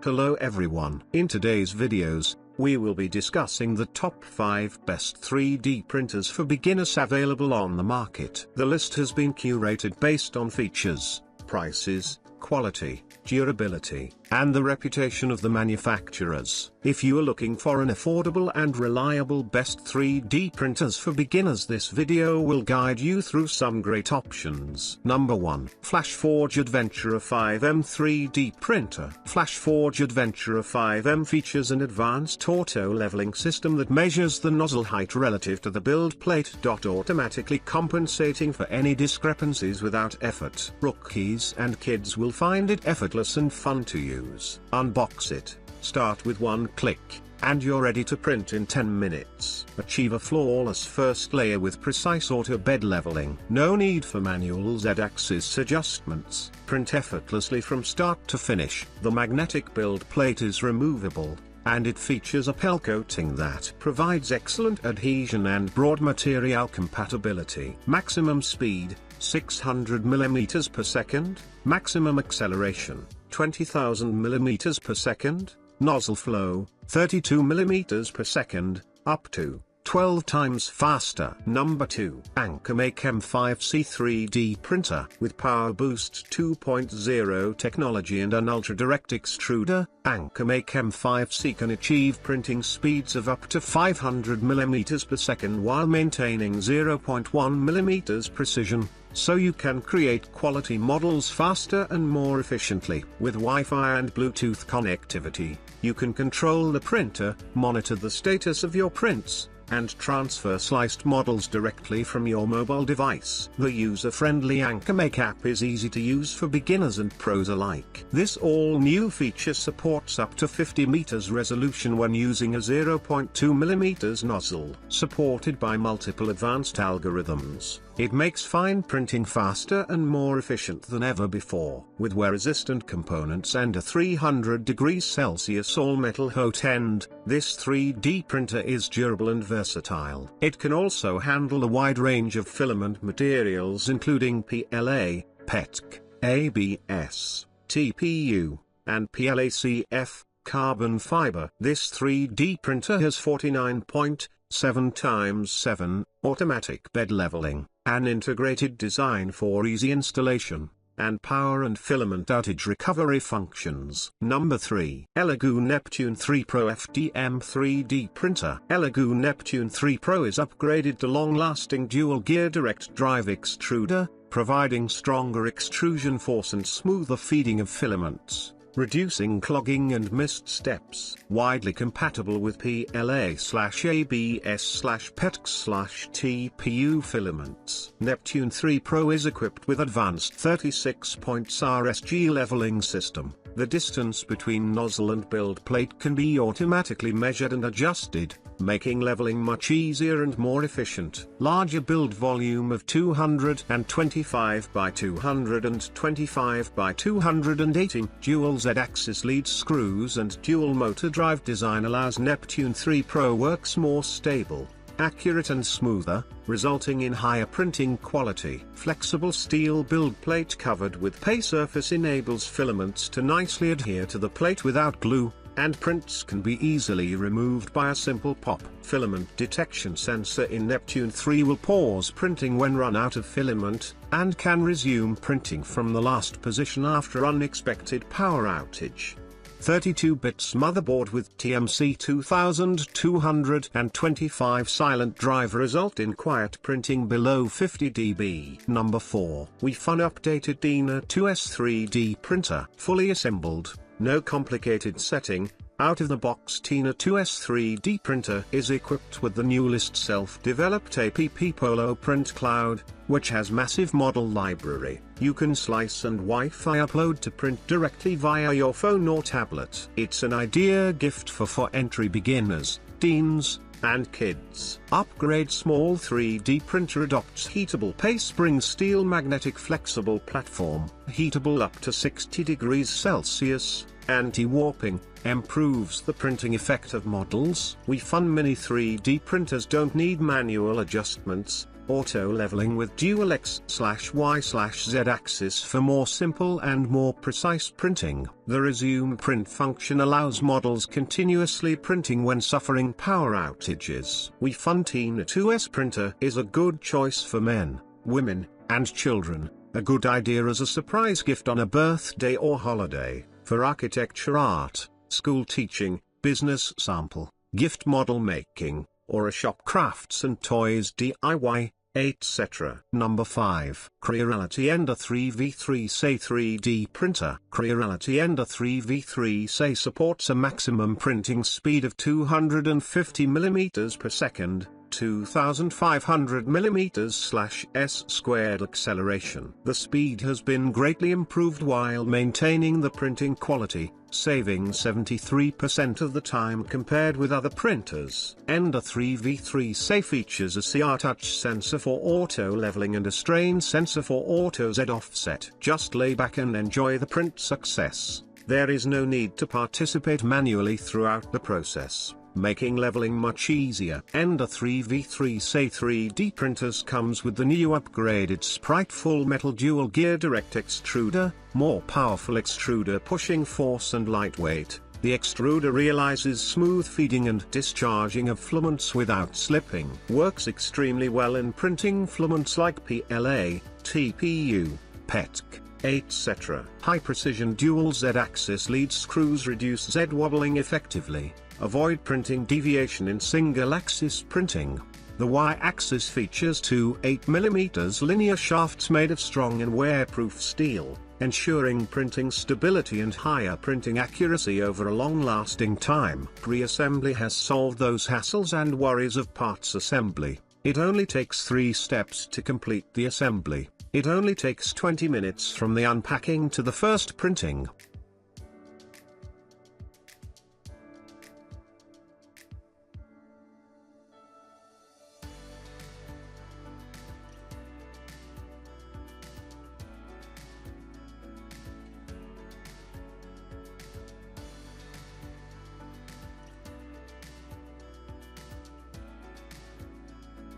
Hello everyone. In today's videos, we will be discussing the top 5 best 3D printers for beginners available on the market. The list has been curated based on features, prices, quality, durability, and the reputation of the manufacturers. If you are looking for an affordable and reliable best 3D printers for beginners, this video will guide you through some great options. Number 1. Flashforge Adventurer 5M 3D Printer. Flashforge Adventurer 5M features an advanced auto-leveling system that measures the nozzle height relative to the build plate, automatically compensating for any discrepancies without effort. Rookies and kids will find it effortless and fun to use. Unbox it, start with one click, and you're ready to print in 10 minutes. Achieve a flawless first layer with precise auto bed leveling. No need for manual Z-axis adjustments. Print effortlessly from start to finish. The magnetic build plate is removable, and it features a pell coating that provides excellent adhesion and broad material compatibility. Maximum speed, 600 mm per second. Maximum acceleration, 20,000 mm per second. Nozzle flow, 32 mm per second, up to 12 times faster. Number 2. AnkerMake M5C 3D Printer. With Power Boost 2.0 technology and an ultra-direct extruder, AnkerMake M5C can achieve printing speeds of up to 500 mm per second while maintaining 0.1 mm precision, so you can create quality models faster and more efficiently. With Wi-Fi and Bluetooth connectivity, you can control the printer, monitor the status of your prints, and transfer sliced models directly from your mobile device. The user-friendly AnkerMake app is easy to use for beginners and pros alike. This all-new feature supports up to 50 meters resolution when using a 0.2 millimeters nozzle. Supported by multiple advanced algorithms, it makes fine printing faster and more efficient than ever before. With wear-resistant components and a 300 degrees Celsius all-metal hot end, this 3D printer is durable and versatile. It can also handle a wide range of filament materials including PLA, PETC, ABS, TPU, and PLACF, carbon fiber. This 3D printer has 49.7x7 automatic bed leveling, an integrated design for easy installation, and power and filament outage recovery functions. Number 3. ELEGOO Neptune 3 Pro FDM 3D Printer. ELEGOO Neptune 3 Pro is upgraded to long-lasting dual-gear direct drive extruder, providing stronger extrusion force and smoother feeding of filaments, reducing clogging and missed steps. Widely compatible with PLA/ABS/PETC/TPU filaments. Neptune 3 Pro is equipped with advanced 36-point RSG leveling system. The distance between nozzle and build plate can be automatically measured and adjusted, making leveling much easier and more efficient. Larger build volume of 225 by 225 by 280. Dual Z-axis lead screws and dual motor drive design allows Neptune 3 Pro works more stable, accurate and smoother, resulting in higher printing quality. Flexible steel build plate covered with pay surface enables filaments to nicely adhere to the plate without glue, and prints can be easily removed by a simple pop. Filament detection sensor in Neptune 3 will pause printing when run out of filament, and can resume printing from the last position after unexpected power outage. 32 bits motherboard with TMC 2225 silent drive result in quiet printing below 50 dB. Number 4. WEEFUN updated Dina 2S 3D printer. Fully assembled, no complicated setting, out-of-the-box Tina 2S 3D printer is equipped with the newest self-developed APP Polo Print Cloud, which has massive model library. You can slice and Wi-Fi upload to print directly via your phone or tablet. It's an idea gift for entry beginners, teens, and kids. Upgrade small 3D printer adopts heatable pay spring steel magnetic flexible platform, heatable up to 60 degrees Celsius, anti-warping, improves the printing effect of models. WEEFUN mini 3D printers don't need manual adjustments, Auto leveling with dual X/Y/Z axis for more simple and more precise printing. The resume print function allows models continuously printing when suffering power outages. WEEFUN Tina 2S printer is a good choice for men, women, and children. A good idea as a surprise gift on a birthday or holiday, for architecture, art, school teaching, business sample, gift model making, or a shop crafts and toys DIY, etc. Number 5. Creality Ender 3v3C 3D Printer. Creality Ender 3v3C supports a maximum printing speed of 250 mm per second, 2500 mm/s² acceleration. The speed has been greatly improved while maintaining the printing quality, saving 73% of the time compared with other printers. Ender 3v3C features a CR touch sensor for auto leveling and a strain sensor for auto Z offset. Just lay back and enjoy the print success. There is no need to participate manually throughout the process, making leveling much easier. Ender 3v3C 3D printers comes with the new upgraded Sprite full metal dual gear direct extruder, more powerful extruder pushing force and lightweight. The extruder realizes smooth feeding and discharging of filaments without slipping. Works extremely well in printing filaments like PLA, TPU, PETC, etc. High precision dual Z-axis lead screws reduce Z wobbling effectively. Avoid printing deviation in single-axis printing. The Y-axis features two 8mm linear shafts made of strong and wear-proof steel, ensuring printing stability and higher printing accuracy over a long-lasting time. Pre-assembly has solved those hassles and worries of parts assembly. It only takes 3 steps to complete the assembly. It only takes 20 minutes from the unpacking to the first printing.